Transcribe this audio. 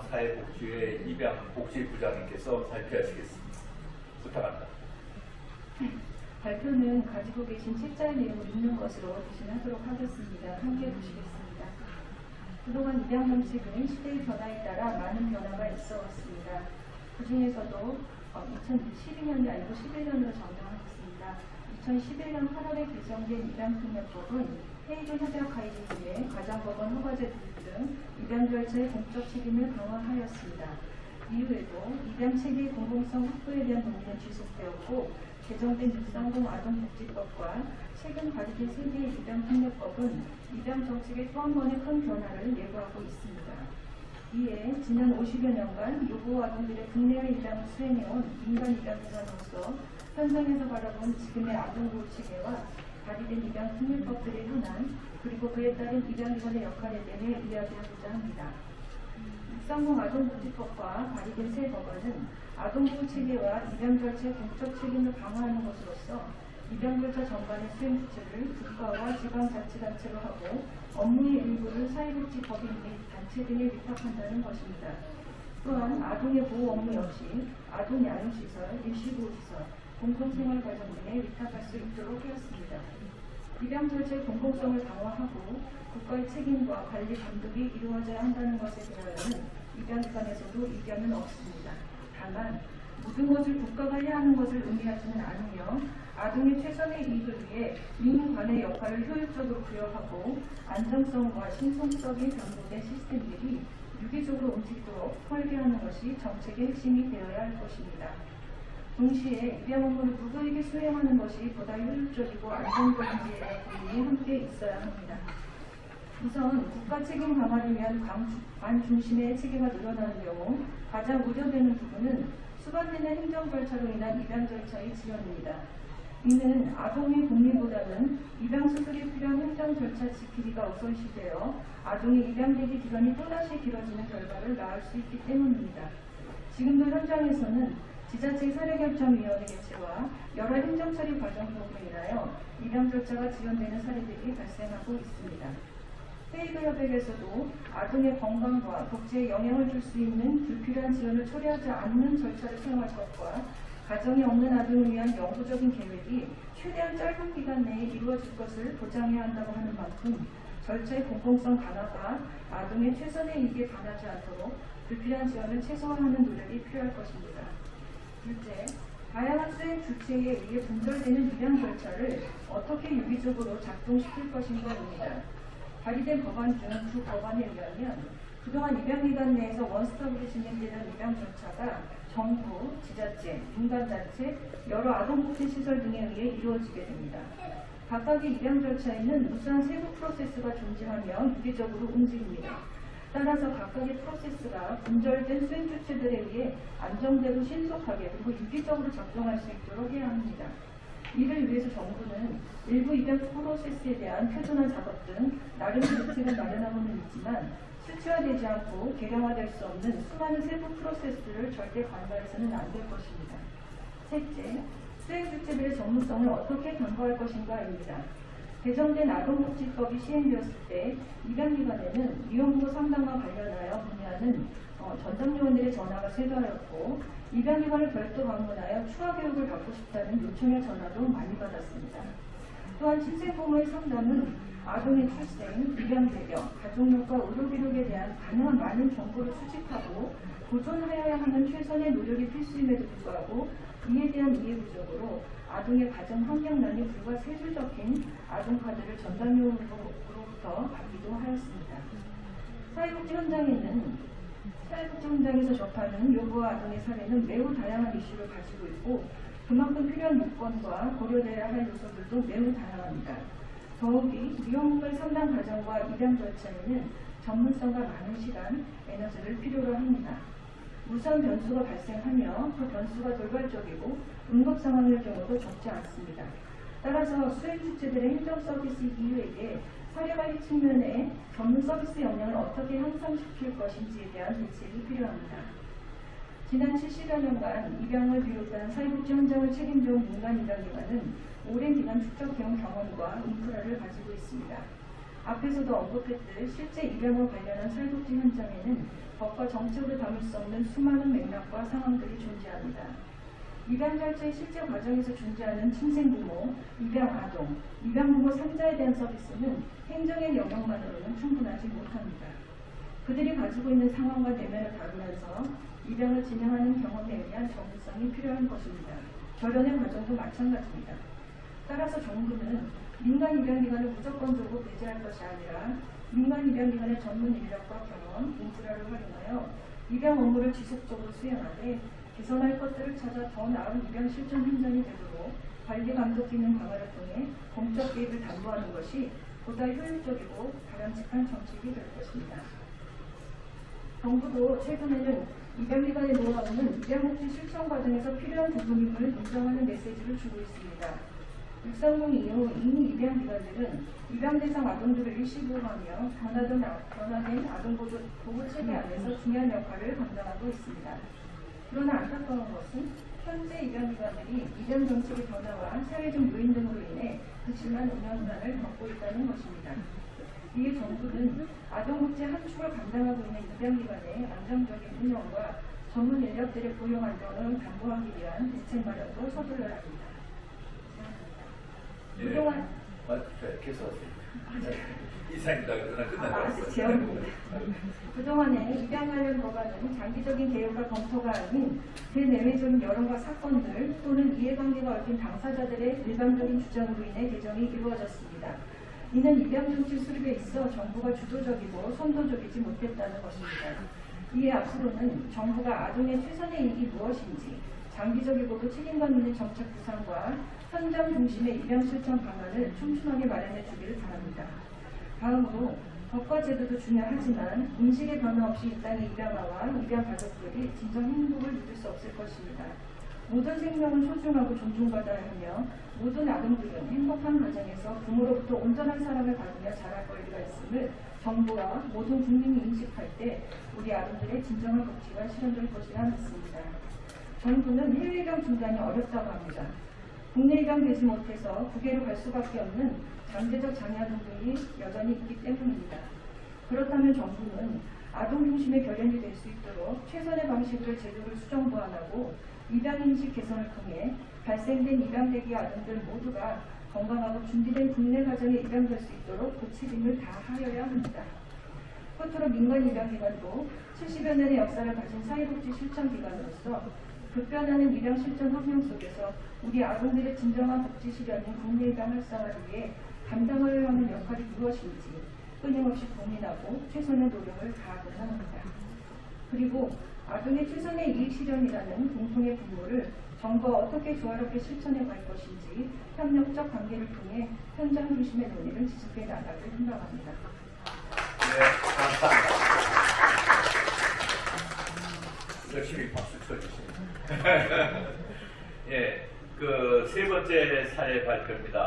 사회복지회 입양복지부장님께서 발표하시겠습니다. 부탁합니다. 발표는 가지고 계신 책자의 내용을 읽는 것으로 대신하도록 하겠습니다. 함께 보시겠습니다. 그동안 입양 정책은 시대의 변화에 따라 많은 변화가 있어 왔습니다. 그 중에서도 2012년이 아니고 11년으로 정정하겠습니다. 2011년 8월에 개정된 입양특례법은 해이존 협약 가이드에 가장법원 허가제 등 입양 절차의 공적 책임을 강화하였습니다. 이후에도 입양 체계의 공공성 확보에 대한 논의는 지속되었고, 개정된 630 아동복지법과 최근 발의된 세계의 입양특례법은 입양 정책의 또 한 번의 큰 변화를 예고하고 있습니다. 이에 지난 50여 년간 요구 아동들의 국내외 입양을 수행해온 민간 입양기관으로서 현장에서 바라본 지금의 아동보호 체계와 발의된 입양특례법들의 현안, 그리고 그에 따른 입양기관의 역할에 대해 이야기하고자 합니다. 630 아동복지법과 발의된 새 법안은 아동보호 체계와 입양 절차의 공적 책임을 강화하는 것으로서 입양 절차 전반의 수행 주체를 국가와 지방자치단체로 하고 업무의 일부를 사회복지법인 및 단체 등에 위탁한다는 것입니다. 또한 아동의 보호 업무 역시 아동양육시설, 일시보호시설, 공동생활과정 등에 위탁할 수 있도록 하였습니다. 입양 절차의 공공성을 강화하고 국가의 책임과 관리 감독이 이루어져야 한다는 것에 대하여는 입양기관에서도 이견은 없습니다. 다만 모든 것을 국가가 해야 하는 것을 의미하지는 않으며 아동의 최선의 이익을 위해 민간의 역할을 효율적으로 부여하고 안정성과 신속성이 변동된 시스템들이 유기적으로 움직이도록 설계하는 것이 정책의 핵심이 되어야 할 것입니다. 동시에 입양 업무를 누구에게 수행하는 것이 보다 효율적이고 안정적인지에 대한 고민이 함께 있어야 합니다. 우선 국가 책임 강화를 위한 관 중심의 체계가 늘어나는 경우 가장 우려되는 부분은 수반되는 행정 절차로 인한 입양 절차의 지연입니다. 이는 아동의 복리보다는 입양 수술이 필요한 행정 절차 지키기가 우선시되어 아동의 입양 대기 기간이 또다시 길어지는 결과를 낳을 수 있기 때문입니다. 지금도 현장에서는 지자체 사례결정위원회 개최와 여러 행정처리 과정 등으로 인하여 입양 절차가 지연되는 사례들이 발생하고 있습니다. 헤이그 협약에서도 아동의 건강과 복지에 영향을 줄 수 있는 불필요한 지연을 초래하지 않는 절차를 사용할 것과 가정이 없는 아동을 위한 영구적인 계획이 최대한 짧은 기간 내에 이루어질 것을 보장해야 한다고 하는 만큼 절차의 공공성 강화가 아동의 최선의 이익에 반하지 않도록 불필요한 지연을 최소화하는 노력이 필요할 것입니다. 둘째, 다양한 수행 주체에 의해 분절되는 입양 절차를 어떻게 유기적으로 작동시킬 것인가입니다. 발의된 법안 중 두 법안에 의하면 그동안 입양기관 내에서 원스톱으로 진행되는 입양 절차가 정부, 지자체, 민간단체, 여러 아동복지시설 등에 의해 이루어지게 됩니다. 각각의 입양 절차에는 무수한 세부 프로세스가 존재하며 유기적으로 움직입니다. 따라서 각각의 프로세스가 분절된 수행 주체들에 의해 안정되고 신속하게 그리고 유기적으로 작동할 수 있도록 해야 합니다. 이를 위해서 정부는 일부 입양 프로세스에 대한 표준화 작업 등 나름의 대책을 마련하고는 있지만 수치화되지 않고 개량화될 수 없는 수많은 세부 프로세스를 절대 간과해서는 안 될 것입니다. 셋째, 수행 주체들의 전문성을 어떻게 강화할 것인가입니다. 개정된 아동복지법이 시행되었을 때 입양기관에는 미혼부 상담과 관련하여 문의하는 전담요원들의 전화가 쇄도하였고 입양기관을 별도 방문하여 추가 교육을 받고 싶다는 요청의 전화도 많이 받았습니다. 또한 신생부모의 상담은 아동의 출생, 입양 배경, 가족력과 의료기록에 대한 가능한 많은 정보를 수집하고 보존하여야 하는 최선의 노력이 필수임에도 불구하고 이에 대한 이해 부족으로 아동의 가정 환경란이 불과 3줄 적힌 아동카드를 전담요원으로부터 받기도 하였습니다. 사회복지 현장에서 접하는 요구와 아동의 사례는 매우 다양한 이슈를 가지고 있고 그만큼 필요한 요건과 고려되어야 할 요소들도 매우 다양합니다. 더욱이 미혼모의 상담 과정과 입양 절차에는 전문성과 많은 시간, 에너지를 필요로 합니다. 무수한 변수가 발생하며 그 변수가 돌발적이고 응급 상황일 경우도 적지 않습니다. 따라서 수행 주체들의 행정 서비스 이외에 사례관리 측면에 전문 서비스 역량을 어떻게 향상시킬 것인지에 대한 대책이 필요합니다. 지난 70여 년간 입양을 비롯한 사회복지 현장을 책임져온 민간 입양기관은 오랜 기간 축적해온 경험과 인프라를 가지고 있습니다. 앞에서도 언급했듯 실제 입양과 관련한 사회복지 현장에는 법과 정책으로 담을 수 없는 수많은 맥락과 상황들이 존재합니다. 입양 절차의 실제 과정에서 존재하는 친생부모, 입양아동, 입양부모 3자에 대한 서비스는 행정의 영역만으로는 충분하지 못합니다. 그들이 가지고 있는 상황과 내면을 다루면서 입양을 진행하는 경험에 의한 전문성이 필요한 것입니다. 결연의 과정도 마찬가지입니다. 따라서 정부는 민간 입양기관을 무조건적으로 배제할 것이 아니라 민간 입양기관의 전문 인력과 경험, 인프라를 활용하여 입양 업무를 지속적으로 수행하되 개선할 것들을 찾아 더 나은 입양 실천 현장이 되도록 관리 감독 기능 강화를 통해 공적 개입을 담보하는 것이 보다 효율적이고 바람직한 정책이 될 것입니다. 정부도 최근에는 입양기관의 노하우는 입양복지 실천 과정에서 필요한 부분임을 인정하는 메시지를 주고 있습니다. 630 이후 이미 입양기관들은 입양 대상 아동들을 일시보호하며 변화된 아동보호 체계 안에서 중요한 역할을 감당하고 있습니다. 그러나 안타까운 것은 현재 입양기관들이 입양 정책의 변화와 사회적 요인 등으로 인해 그치만 운영난을 겪고 있다는 것입니다. 이에 정부는 아동복지 한 축을 감당하고 있는 입양기관의 안정적인 운영과 전문 인력들의 고용 안정을 담보하기 위한 대책 마련도 서둘러야 합니다. 그동안 계속 이상입니다. 그러나 끝났어요. 제언입니다. 그동안에 입양 관련 법안은 장기적인 개혁과 검토가 아닌 대내외적인 여론과 사건들 또는 이해관계가 얽힌 당사자들의 일방적인 주장으로 인해 개정이 이루어졌습니다. 이는 입양 정책 수립에 있어 정부가 주도적이고 선도적이지 못했다는 것입니다. 이에 앞으로는 정부가 아동의 최선의 이익이 무엇인지 장기적이고도 책임감 있는 정책 구상과 현장 중심의 입양 실천 방안을 촘촘하게 마련해 주기를 바랍니다. 다음으로 법과 제도도 중요하지만 인식의 변화 없이 이 땅의 입양아와 입양 가족들이 진정 행복을 누릴 수 없을 것입니다. 모든 생명은 소중하고 존중받아야 하며 모든 아동들은 행복한 가정에서 부모로부터 온전한 사랑을 받으며 자랄 권리가 있음을 정부와 모든 국민이 인식할 때 우리 아동들의 진정한 복지가 실현될 것이라 믿습니다. 정부는 해외 입양 중단이 어렵다고 합니다. 국내 입양되지 못해서 국외로 갈 수밖에 없는 잠재적 장애 아동들이 여전히 있기 때문입니다. 그렇다면 정부는 아동 중심의 결연이 될 수 있도록 최선의 방식으로 제도를 수정 보완하고 입양인식 개선을 통해 발생된 입양대기 아동들 모두가 건강하고 준비된 국내 가정에 입양될 수 있도록 그 책임을 다하여야 합니다. 끝으로 민간 입양기관도 70여 년의 역사를 가진 사회복지 실천기관으로서 급변하는 입양 실천 환경 속에서 우리 아동들의 진정한 복지 실현인 국내 입양 활성화를 위해 감당하여야 하는 역할이 무엇인지 끊임없이 고민하고 최선의 노력을 다하고자 합니다. 그리고 아동의 최선의 이익 실현이라는 공통의 분모를 정부가 어떻게 조화롭게 실천해 갈 것인지 협력적 관계를 통해 현장 중심의 논의를 지속해 나가길 생각합니다. 네, 감사합니다. 열심히 박수 쳐주시네요. 예, 그 세 번째 사례 발표입니다.